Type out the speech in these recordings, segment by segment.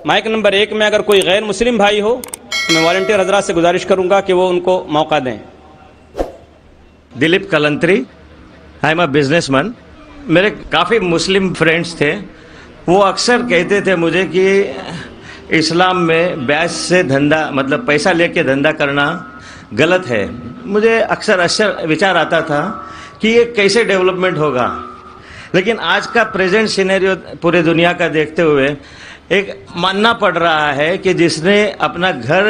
Mic number 1 میں اگر کوئی غیر مسلم بھائی ہو تو میں والنٹیئر حضرات سے گزارش کروں گا کہ وہ ان کو موقع دیں. Dilip Kalantri, I am a businessman. میرے کافی مسلم فرینڈس تھے، وہ اکثر کہتے تھے مجھے کہ اسلام میں بیعت سے دھندا مطلب پیسہ لے کے دھندا کرنا غلط ہے. مجھے اکثر وچار آتا تھا کہ یہ کیسے ڈیولپمنٹ ہوگا، لیکن آج کا پریزنٹ سینیریو پورے دنیا کا دیکھتے ہوئے ایک ماننا پڑ رہا ہے کہ جس نے اپنا گھر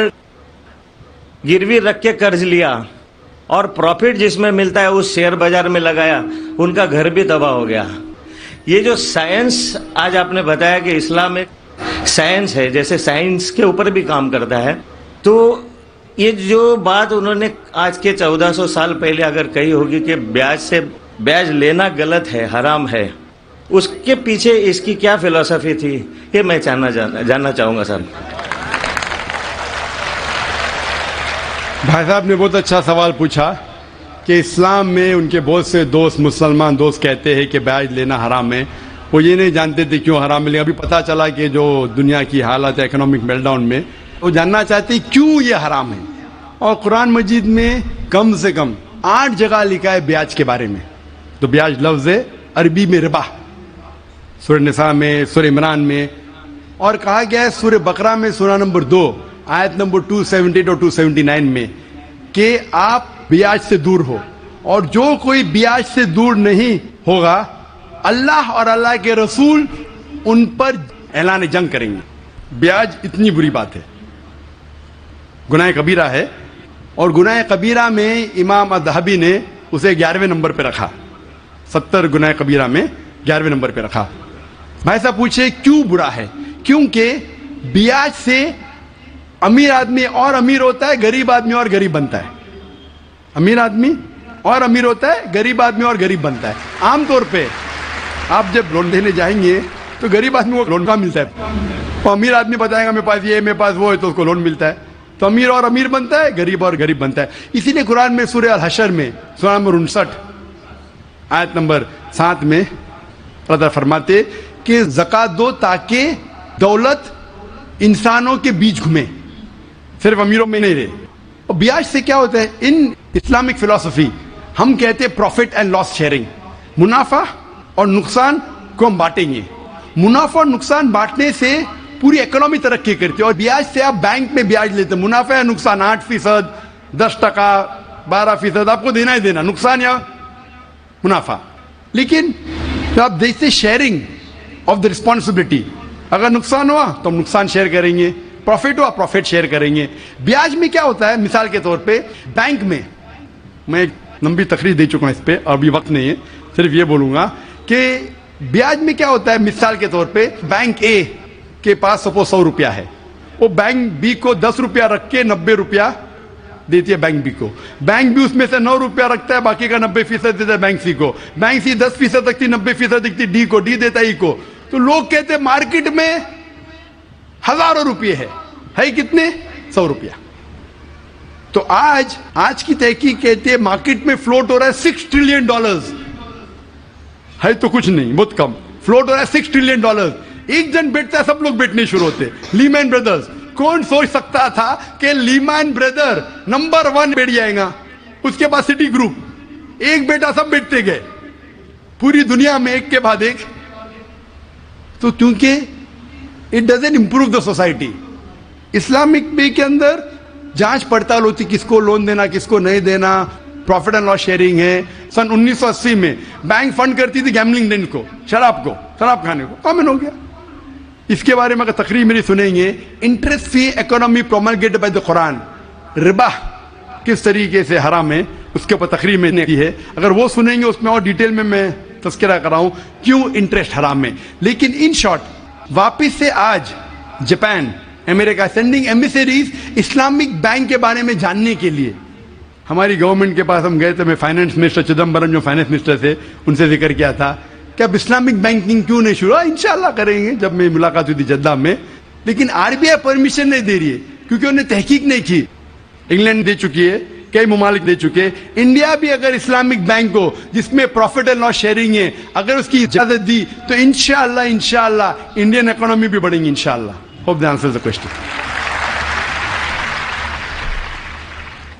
گروی رکھ کے قرض لیا اور پروفٹ جس میں ملتا ہے اس شیئر بازار میں لگایا، ان کا گھر بھی تباہ ہو گیا. یہ جو سائنس آج آپ نے بتایا کہ اسلام ایک سائنس ہے، جیسے سائنس کے اوپر بھی کام کرتا ہے، تو یہ جو بات انہوں نے آج کے 1400 سال پہلے اگر کہی ہوگی کہ بیاج لینا غلط ہے، حرام ہے، اس کے پیچھے اس کی کیا فلسفی تھی، یہ میں جاننا چاہوں گا. سر بھائی صاحب نے بہت اچھا سوال پوچھا کہ اسلام میں ان کے بہت سے دوست مسلمان دوست کہتے ہیں کہ بیعت لینا حرام ہے. وہ یہ نہیں جانتے تھے کیوں حرام ہے، لیکن ابھی پتہ چلا کہ جو دنیا کی حالت ہے اکنامک میلٹ ڈاؤن میں، وہ جاننا چاہتے ہیں کیوں یہ حرام ہے. اور قرآن مجید میں کم سے کم 8 جگہ لکھا ہے بیاج کے بارے میں. تو بیاج لفظ ہے عربی میں ربا، سورہ نساء میں، سورہ عمران میں، اور کہا گیا ہے سورہ بقرہ میں سورہ نمبر 2 آیت نمبر 278 اور 279 میں کہ آپ بیاج سے دور ہو، اور جو کوئی بیاج سے دور نہیں ہوگا اللہ اور اللہ کے رسول ان پر اعلان جنگ کریں گے. بیاج اتنی بری بات ہے، گناہ کبیرہ ہے، اور گناہ کبیرہ میں امام الذہبی نے اسے 11ویں نمبر پہ رکھا، 70 گناہ کبیرہ میں 11ویں نمبر پہ رکھا. بھائی صاحب پوچھے کیوں برا ہے؟ کیونکہ بیاج سے امیر آدمی اور امیر ہوتا ہے، غریب آدمی اور غریب بنتا ہے. امیر آدمی اور امیر ہوتا ہے، غریب آدمی اور غریب بنتا ہے. عام طور پہ آپ جب لون لینے جائیں گے تو غریب آدمی کو لون کا ملتا ہے، اور امیر آدمی بتائے گا میرے پاس یہ میرے پاس وہ ہے، تو اس کو لون ملتا ہے. تو امیر اور امیر بنتا ہے، غریب اور غریب بنتا ہے. اسی لیے قرآن میں سورہ الحشر میں سورہ نمبر 59 آیت نمبر 7 میں اللہ فرماتے کہ زکوٰۃ دو تاکہ دولت انسانوں کے بیچ گھومے، صرف امیروں میں نہیں رہے. اور بیاج سے کیا ہوتا ہے؟ ان اسلامک فلسفی ہم کہتے ہیں پروفٹ اینڈ لاس شیئرنگ، منافع اور نقصان کو ہم بانٹیں گے. منافع اور نقصان بانٹنے سے پوری اکنامی ترقی کرتی ہے. اور بیاج سے آپ بینک میں بیاج لیتے ہیں، منافع یا نقصان 8%، 10%، 12% آپ کو دینا ہی دینا، نقصان یا منافع. لیکن آپ دیکھتے شیئرنگ آف دا رسپانسبلٹی، اگر نقصان ہوا تو ہم نقصان شیئر کریں گے، پروفٹ ہوا پروفٹ شیئر کریں گے. بیاج میں کیا ہوتا ہے؟ مثال کے طور پہ بینک میں، میں ایک لمبی تقریر دے چکا ہوں اس پہ، ابھی وقت نہیں ہے، صرف یہ بولوں گا کہ بیاج میں کیا ہوتا ہے. مثال کے طور پہ بینک اے کے پاس سپوز 100 روپیہ ہے، وہ بینک بی کو 10 روپیہ رکھ کے 90 روپیہ دیتی ہے بینک بی کو. بینک بھی اس میں سے 9 روپیہ رکھتا ہے، باقی کا 90% دیتا ہے بینک سی کو. بینک سی 10% رکھتی، 90% رکھتی ڈی کو، ڈی دیتا ای کو. تو لوگ کہتے ہیں مارکیٹ میں ہزاروں روپے ہے کتنے؟ 100 روپیہ. تو آج کی تحقیق کہتے ہیں مارکیٹ میں فلوٹ ہو رہا ہے $6 ٹریلین، ہے تو کچھ نہیں، بہت کم فلوٹ ہو رہا ہے $6 ٹریلین. ایک جن بیٹھتا ہے سب لوگ بیٹھنے شروع ہوتے. لیمین بردرز، کون سوچ سکتا تھا کہ لیمین بردر نمبر 1 بیٹھ جائے گا؟ اس کے بعد سٹی گروپ، ایک بیٹا سب بیٹھتے گئے پوری دنیا میں ایک کے بعد ایک. تو کیونکہ it doesn't improve the society. Islamic way کے اندر جانچ پڑتال ہوتی کس کو لون دینا کس کو نہیں دینا، پروفٹ اینڈ لاس شیئرنگ ہے. سن 1980 میں بینک فنڈ کرتی تھی گیملنگ ڈن کو، شراب کھانے کو، کامن ہو گیا. اس کے بارے میں اگر تقریر میری سنیں گے، interest free economy promulgated by the Quran, ربا کس طریقے سے حرام ہے، اس کے اوپر تقریر میں نے کی ہے. اگر وہ سنیں گے اس میں اور ڈیٹیل میں تذکرہ کراؤں کیوں انٹرسٹ حرام ہے. لیکن ان شارٹ واپس سے آج جاپان، امریکہ سینڈنگ ایمبیسریز اسلامک بینک کے بارے میں جاننے کے لیے. ہماری گورنمنٹ کے پاس ہم گئے تھے، میں فائنانس منسٹر چدمبرم جو فائنانس منسٹر تھے ان سے ذکر کیا تھا کہ اب اسلامک بینکنگ کیوں نہیں شروع؟ انشاءاللہ کریں گے. جب میں ملاقات ہوئی تھی جدہ میں، لیکن RBI پرمیشن نہیں دے رہی ہے کیونکہ انہوں نے تحقیق نہیں کی. انگلینڈ دے چکی ہے، کئی ممالک دے چکے. انڈیا بھی اگر اسلامک بینک کو جس میں پروفٹ اینڈ لاس شیئرنگ ہے اگر اس کی اجازت دی تو انشاءاللہ انڈین اکانومی بھی بڑھیں گی انشاءاللہ. Hope that answers the question.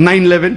9/11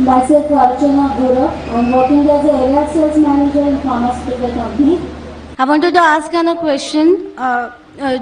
Myself Archana Gora. I'm working as a area sales manager in pharmaceutical company. I wanted to ask a question.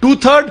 2/3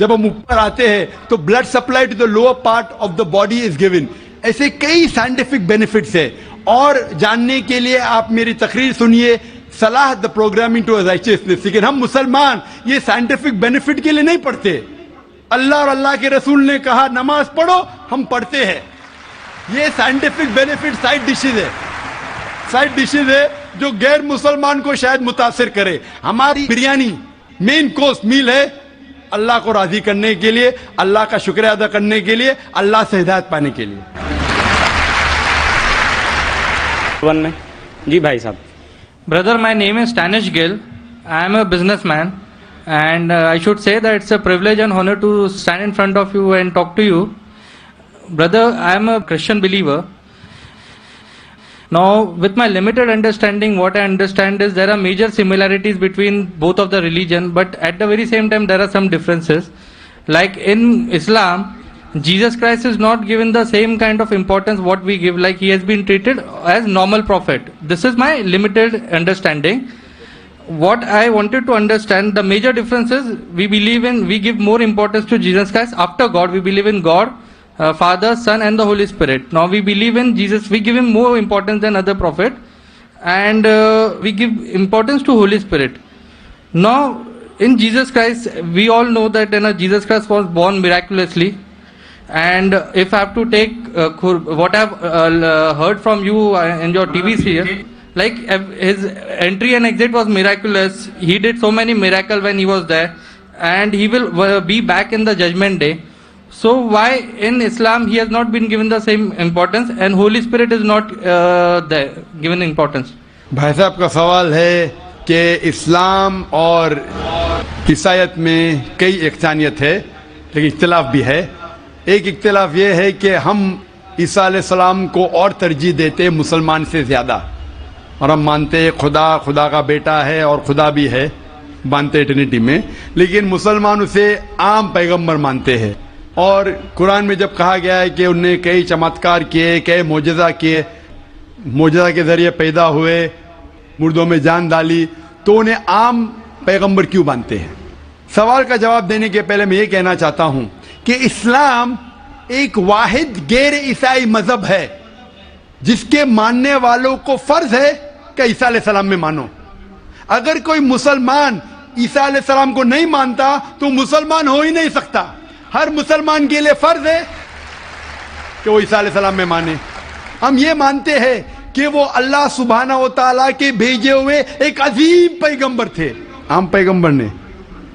جب ہم اوپر آتے ہیں تو blood supply to the lower part of the body is given. ایسے کئی scientific benefits ہیں. اور جاننے کے لیے آپ میری تقریر سنیے, صلاح دا پروگرامنگ ٹو رائچسنس. لیکن ہم مسلمان یہ سائنٹیفک بینیفٹ کے لیے نہیں پڑھتے. اللہ اور اللہ کے رسول نے کہا نماز پڑھو, ہم پڑھتے ہیں. یہ سائنٹیفک بینیفٹ سائڈ ڈشز ہے جو غیر مسلمان کو شاید متاثر کرے. ہماری بریانی مین کورس میل ہے اللہ کو راضی کرنے کے لیے, اللہ کا شکریہ ادا کرنے کے لیے, اللہ سے ہدایت پانے کے لیے. میں جی بھائی صاحب. Brother, my name is Stanish Gill. I am a businessman, and I should say that it's a privilege and honor to stand in front of you and talk to you. Brother, I am a Christian believer. Now, with my limited understanding, what I understand is there are major similarities between both of the religion, but at the very same time there are some differences. Like in Islam, Jesus Christ is not given the same kind of importance what we give, like he has been treated as normal prophet. This is my limited understanding. What I wanted to understand, the major difference is we give more importance to Jesus Christ after God. We believe in God, Father, Son and the Holy Spirit. Now we believe in Jesus, we give him more importance than other prophet, and we give importance to Holy Spirit. Now in Jesus Christ, we all know that Jesus Christ was born miraculously. And if I have to take what I have heard from you in your TVs here, like his entry and exit was miraculous. He did so many miracles when he was there, and he will be back in the judgment day. So why in Islam he has not been given the same importance and Holy Spirit is not given importance? بھائی صاحب کا سوال ہے کہ اسلام اور عیسائیت میں کئی یکسانیت ہے لیکن اختلاف بھی ہے. ایک اختلاف یہ ہے کہ ہم عیسیٰ علیہ السلام کو اور ترجیح دیتے مسلمان سے زیادہ, اور ہم مانتے خدا کا بیٹا ہے اور خدا بھی ہے, مانتے ٹرینٹی میں. لیکن مسلمان اسے عام پیغمبر مانتے ہیں. اور قرآن میں جب کہا گیا ہے کہ انہوں نے کئی چمتکار کیے, کئی معجزہ کیے, معجزہ کے ذریعے پیدا ہوئے, مردوں میں جان ڈالی, تو انہیں عام پیغمبر کیوں مانتے ہیں؟ سوال کا جواب دینے کے پہلے میں یہ کہنا چاہتا ہوں کہ اسلام ایک واحد غیر عیسائی مذہب ہے جس کے ماننے والوں کو فرض ہے کہ عیسیٰ علیہ السلام میں مانو. اگر کوئی مسلمان عیسیٰ علیہ السلام کو نہیں مانتا تو مسلمان ہو ہی نہیں سکتا. ہر مسلمان کے لیے فرض ہے کہ وہ عیسیٰ علیہ السلام میں مانے. ہم یہ مانتے ہیں کہ وہ اللہ سبحانہ و تعالیٰ کے بھیجے ہوئے ایک عظیم پیغمبر تھے. عام پیغمبر نے,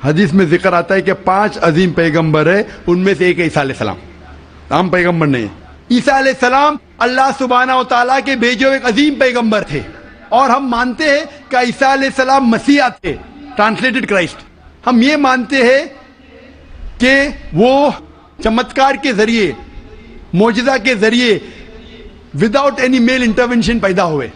حدیث میں ذکر آتا ہے کہ 5 عظیم پیغمبر ہیں, ان میں سے ایک عیسیٰ علیہ السلام. عام پیغمبر نہیں. عیسیٰ علیہ السلام اللہ سبحانہ و تعالیٰ کے بھیجے ہوئے ایک عظیم پیغمبر تھے, اور ہم مانتے ہیں کہ عیسیٰ علیہ السلام مسیح تھے, ٹرانسلیٹڈ کرائسٹ. ہم یہ مانتے ہیں کہ وہ چمتکار کے ذریعے, معجزہ کے ذریعے, وداؤٹ اینی میل انٹرونشن پیدا ہوئے,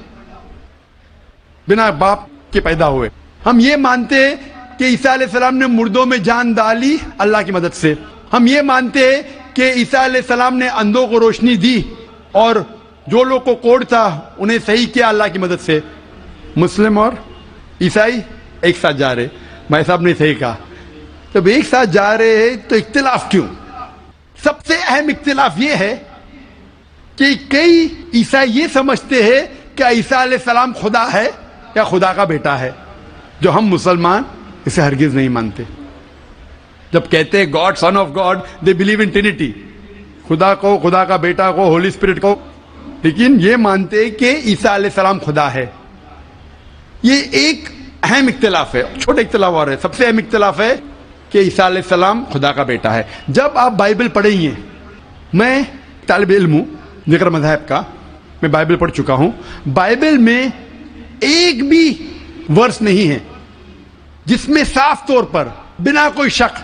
بنا باپ کے پیدا ہوئے. ہم یہ مانتے ہیں کہ عیسیٰ علیہ السلام نے مردوں میں جان ڈالی اللہ کی مدد سے. ہم یہ مانتے ہیں کہ عیسیٰ علیہ السلام نے اندھوں کو روشنی دی, اور جو لوگ کو کوڑ تھا انہیں صحیح کیا اللہ کی مدد سے. مسلم اور عیسائی ایک ساتھ جا رہے. بھائی صاحب نے صحیح کہا, جب ایک ساتھ جا رہے ہیں تو اختلاف کیوں؟ سب سے اہم اختلاف یہ ہے کہ کئی عیسائی یہ سمجھتے ہیں کہ عیسیٰ علیہ السلام خدا ہے یا خدا کا بیٹا ہے, جو ہم مسلمان اسے ہرگز نہیں مانتے. جب کہتے ہیں God, son of God, they believe in Trinity, خدا کو, خدا کا بیٹا کو, ہولی اسپرٹ کو, لیکن یہ مانتے ہیں کہ عیسیٰ علیہ السلام خدا ہے. یہ ایک اہم اختلاف ہے. چھوٹے اختلاف اور ہے. سب سے اہم اختلاف ہے کہ عیسیٰ علیہ السلام خدا کا بیٹا ہے. جب آپ بائبل پڑھیں گے, میں طالب علم ہوں ذکر مذاہب کا, میں بائبل پڑھ چکا ہوں. بائبل میں ایک بھی ورس نہیں ہے جس میں صاف طور پر بنا کوئی شک,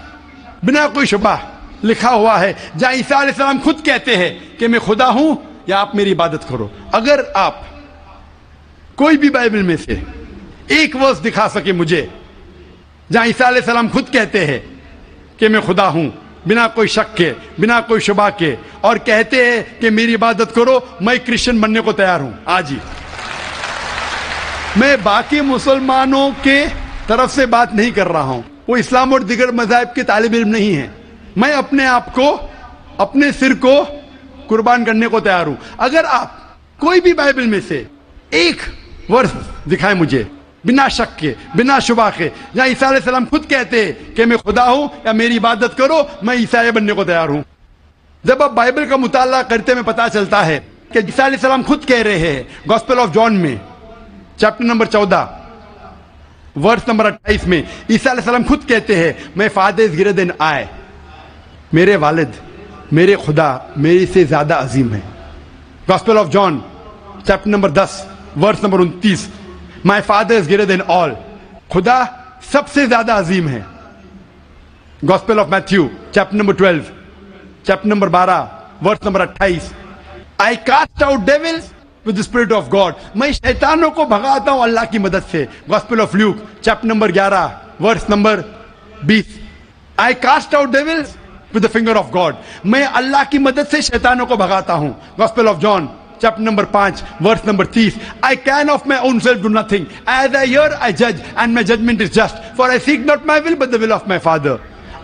بنا کوئی شبہ لکھا ہوا ہے جہاں عیسیٰ علیہ السلام خود کہتے ہیں کہ میں خدا ہوں یا آپ میری عبادت کرو. اگر آپ کوئی بھی بائبل میں سے ایک ورس دکھا سکے مجھے جہاں عیسیٰ علیہ السلام خود کہتے ہیں کہ میں خدا ہوں بنا کوئی شک کے, بنا کوئی شبہ کے, اور کہتے ہیں کہ میری عبادت کرو, میں کرسچن بننے کو تیار ہوں آج ہی. میں باقی مسلمانوں کے طرف سے بات نہیں کر رہا ہوں, وہ اسلام اور دیگر مذاہب کے طالب علم نہیں ہیں. میں اپنے آپ کو, اپنے سر کو قربان کرنے کو تیار ہوں. اگر آپ کوئی بھی بائبل میں سے ایک ورس دکھائیں مجھے بنا شک کے, بنا شبہ کے, جہاں عیسیٰ علیہ السلام خود کہتے کہ میں خدا ہوں یا میری عبادت کرو, میں عیسائی بننے کو تیار ہوں. جب آپ بائبل کا مطالعہ کرتے میں پتا چلتا ہے کہ عیسیٰ علیہ السلام خود کہہ رہے ہیں گاسپل آف جان میں چیپٹر نمبر 14 ورس نمبر 28 میں عیسیٰ علیہ السلام خود کہتے ہیں میں فادر از گریٹر دین آئی, میرے والد, میرے خدا میرے سے زیادہ عظیم ہے. Gospel of John chapter number 10 verse number 29 my father is greater than all, خدا سب سے زیادہ عظیم ہے. Gospel of Matthew chapter number 12 chapter number 12 verse number 28 I cast out devils with the spirit of God, میں شیطانوں کو بھگاتا ہوں اللہ کی مدد سے. Gospel of Luke chapter number 11 verse number 20 I cast out devils with the finger of God, میں اللہ کی مدد سے شیطانوں کو بھگاتا ہوں. Gospel of John chapter number 5 verse number 30 I can of my own self do nothing, as I hear I judge and my judgment is just, for I seek not my will but the will of my Father.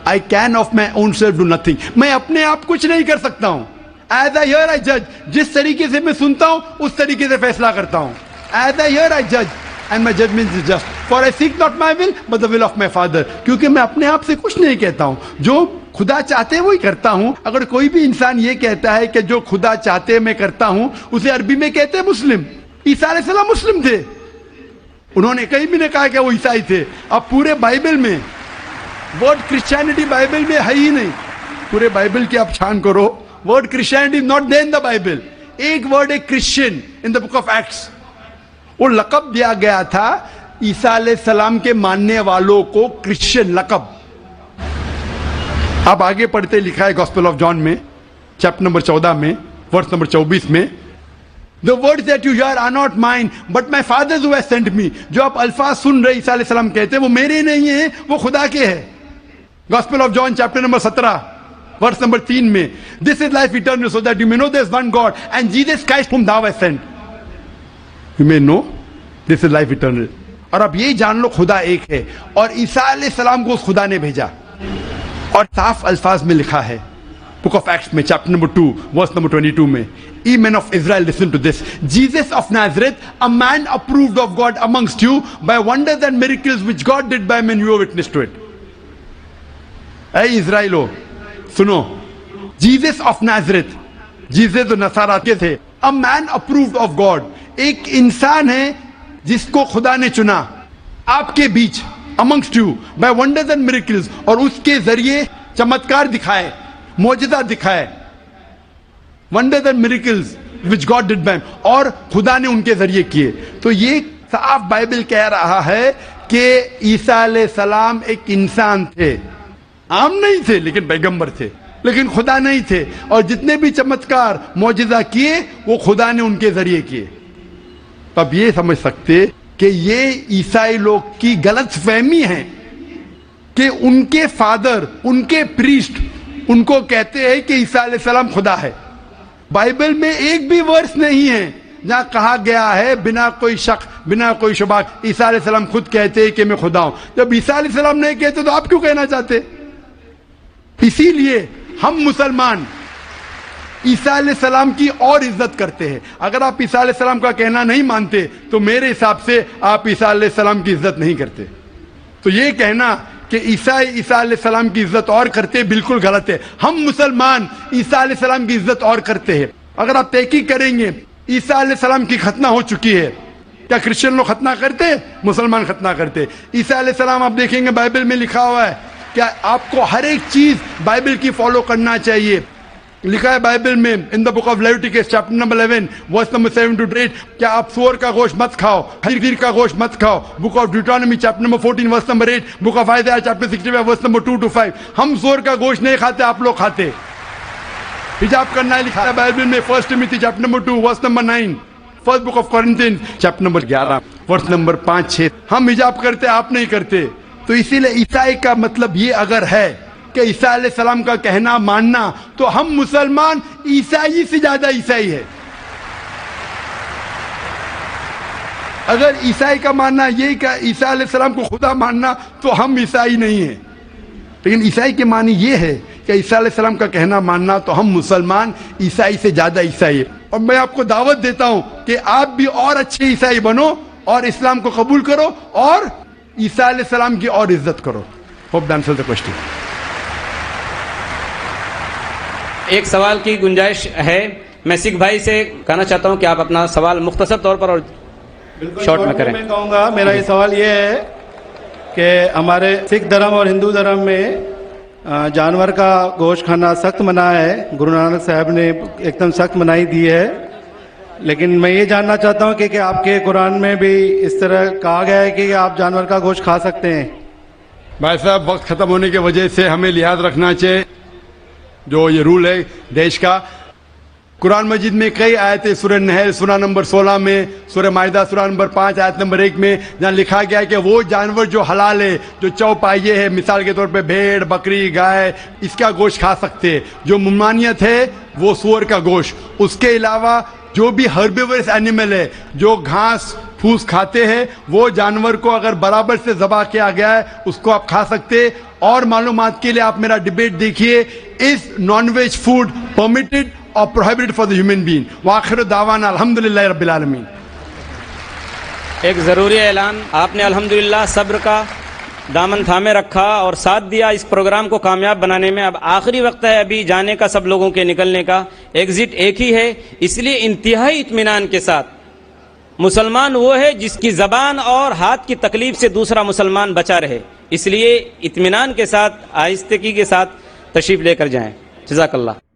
I can of my own self do nothing, میں اپنے آپ کچھ نہیں کر سکتا ہوں. As I hear I judge, جس طریقے سے میں سنتا ہوں اس طریقے سے فیصلہ کرتا ہوں. As I hear I judge and my judgment is just, for I seek not my will but the will of my Father. کیونکہ میں اپنے آپ سے کچھ نہیں کہتا ہوں, جو خدا چاہتے وہی کرتا ہوں. اگر کوئی بھی انسان یہ کہتا ہے کہ جو خدا چاہتے میں کرتا ہوں, اسے عربی میں کہتے ہیں مسلم. عیسیٰ علیہ السلام مسلم تھے, انہوں نے کہیں بھی نہیں کہا کہ وہ عیسائی تھے. اب پورے بائبل میں ورڈ کرسچینٹی بائبل میں ہے ہی نہیں. پورے بائبل کی آپ چھان کرو, word Christianity not there in the Bible. ایک ورڈ ہے Christian in the book of acts. وہ لقب دیا گیا تھا عیسیٰ علیہ السلام کے ماننے والوں کو, کرسچین لقب. آپ آگے پڑھتے لکھا ہے گاسپل آف جان میں چیپٹر نمبر 14 میں ورس نمبر 24 میں, The words that you hear are not mine, but my Father who has sent me. جو آپ الفاظ سن رہے عیسیٰ علیہ السلام کہتے ہیں وہ میرے نہیں ہیں, وہ خدا کے ہیں. Gospel of John chapter number 17 verse number 3 میں, This is life eternal, so that you may know there is one God and Jesus Christ whom thou hast sent. You may know this is life eternal. اور اب یہ جان لو خدا ایک ہے, اور عیسیٰ علیہ السلام کو اس خدا نے بھیجا. اور صاف الفاظ میں لکھا ہے بک آف ایکٹس میں چیپٹر نمبر 2 ورس نمبر 22 میں, Ye men of Israel, listen to this. Jesus of Nazareth, a man approved of God amongst you by wonders and miracles which God did by men, you are witness to it. اے اسرائیلو سنو, Jesus of نازرت, Jesus جو نصارہ کے تھے, a man approved of God, ایک انسان ہے جس کو خدا نے چنا آپ کے بیچ, amongst you by wonders and miracles, اور اس کے ذریعے چمتکار دکھائے, معجزہ دکھائے. Wonders and miracles which God did by him, اور خدا نے ان کے ذریعے کیے. تو یہ صاف بائبل کہہ رہا ہے کہ عیسیٰ علیہ السلام ایک انسان تھے, عام نہیں تھے لیکن پیغمبر تھے, لیکن خدا نہیں تھے. اور جتنے بھی چمتکار معجزہ کیے وہ خدا نے ان کے ذریعے کیے. اب یہ سمجھ سکتے کہ یہ عیسائی لوگ کی غلط فہمی ہے کہ ان کے فادر, ان کے پریسٹ ان کو کہتے ہیں کہ عیسیٰ علیہ السلام خدا ہے. بائبل میں ایک بھی ورس نہیں ہے جہاں کہا گیا ہے بنا کوئی شک بنا کوئی شبہ عیسیٰ علیہ السلام خود کہتے ہیں کہ میں خدا ہوں. جب عیسیٰ علیہ السلام نہیں کہتے تو آپ کیوں کہنا چاہتے؟ اسی لیے ہم مسلمان عیسیٰ علیہ السلام کی اور عزت کرتے ہیں. اگر آپ عیسیٰ علیہ السلام کا کہنا نہیں مانتے تو میرے حساب سے آپ عیسیٰ علیہ السلام کی عزت نہیں کرتے. تو یہ کہنا کہ عیسیٰ علیہ السلام کی عزت اور کرتے بالکل غلط ہے. ہم مسلمان عیسیٰ علیہ السلام کی عزت اور کرتے ہیں. اگر آپ تحقیق کریں گے عیسیٰ علیہ السلام کی ختنہ ہو چکی ہے. کیا کرسچن لوگ ختنہ کرتے؟ مسلمان ختنہ کرتے. عیسیٰ علیہ السلام آپ دیکھیں گے بائبل میں لکھا ہوا ہے کہ آپ کو ہر ایک چیز بائبل کی فالو کرنا چاہیے. لکھا ہے بائبل میں in the book of Leviticus chapter number 11 verse number 7 to 8 کہ آپ سور کا گوشت مت کھاؤ, خنزیر کا گوشت مت کھاؤ. Book of Deuteronomy chapter number 14 verse number 8, book of Isaiah chapter 65 verse number 2 to 5. ہم سور کا گوشت نہیں کھاتے, آپ لوگ کھاتے. حجاب کرنا ہے لکھا ہے بائبل میں 1 Timothy chapter number 2 verse number 9, first book of Corinthians chapter number 11 verse number 5-6. ہم حجاب کرتے, آپ نہیں کرتے. تو اسی لیے عیسائی کا مطلب یہ اگر ہے کہ عیسیٰ علیہ السلام کا کہنا ماننا, تو ہم مسلمان عیسائی سے زیادہ عیسائی ہے. اگر عیسائی کا ماننا یہ کہ عیسیٰ علیہ السلام کو خدا ماننا تو ہم عیسائی نہیں ہیں، لیکن عیسائی کے معنی یہ ہے کہ عیسیٰ علیہ السلام کا کہنا ماننا تو ہم مسلمان عیسائی سے زیادہ عیسائی ہیں۔ اور میں آپ کو دعوت دیتا ہوں کہ آپ بھی اور اچھے عیسائی بنو اور اسلام کو قبول کرو اور عیسیٰ علیہ السلام کی اور عزت کرو۔ Hope that answers the question. ایک سوال کی گنجائش ہے، میں سکھ بھائی سے کہنا چاہتا ہوں کہ آپ اپنا سوال مختصر طور پر اور شارٹ میں کریں۔ میں کہوں گا، میرا یہ سوال یہ ہے کہ ہمارے سکھ دھرم اور ہندو دھرم میں جانور کا گوشت کھانا سخت منع ہے، گرو نانک صاحب نے ایک دم سخت منائی دی ہے، لیکن میں یہ جاننا چاہتا ہوں کہ آپ کے قرآن میں بھی اس طرح کہا گیا ہے کہ آپ جانور کا گوشت کھا سکتے ہیں؟ بھائی صاحب، وقت ختم ہونے کی وجہ سے ہمیں لحاظ رکھنا چاہیے، جو یہ رول ہے دیش کا۔ قرآن مجید میں کئی آیتیں، سورہ نحل سورہ نمبر 16 میں، سورہ مائدہ سورہ نمبر 5 آیت نمبر 1 میں، جہاں لکھا گیا ہے کہ وہ جانور جو حلال ہے، جو چوپائے ہے، مثال کے طور پہ بھیڑ، بکری، گائے، اس کا گوشت کھا سکتے ہیں۔ جو ممانعت ہے وہ سور کا گوشت۔ اس کے علاوہ جو بھی ہربیورس اینیمل ہے، جو گھاس پھوس کھاتے ہیں، وہ جانور کو اگر برابر سے ذبح کیا گیا ہے اس کو آپ کھا سکتے۔ اور معلومات کے لیے آپ میرا ڈیبیٹ دیکھیے، از نان ویج فوڈ پرمیٹڈ اور prohibited for the human being؟ وآخر دعوانا الحمدللہ رب العالمین۔ ایک ضروری اعلان، آپ نے الحمدللہ صبر کا دامن تھامے رکھا اور ساتھ دیا اس پروگرام کو کامیاب بنانے میں۔ اب آخری وقت ہے ابھی جانے کا، سب لوگوں کے نکلنے کا، ایگزٹ ایک ہی ہے، اس لیے انتہائی اطمینان کے ساتھ، مسلمان وہ ہے جس کی زبان اور ہاتھ کی تکلیف سے دوسرا مسلمان بچا رہے، اس لیے اطمینان کے ساتھ، آہستگی کے ساتھ تشریف لے کر جائیں۔ جزاک اللہ۔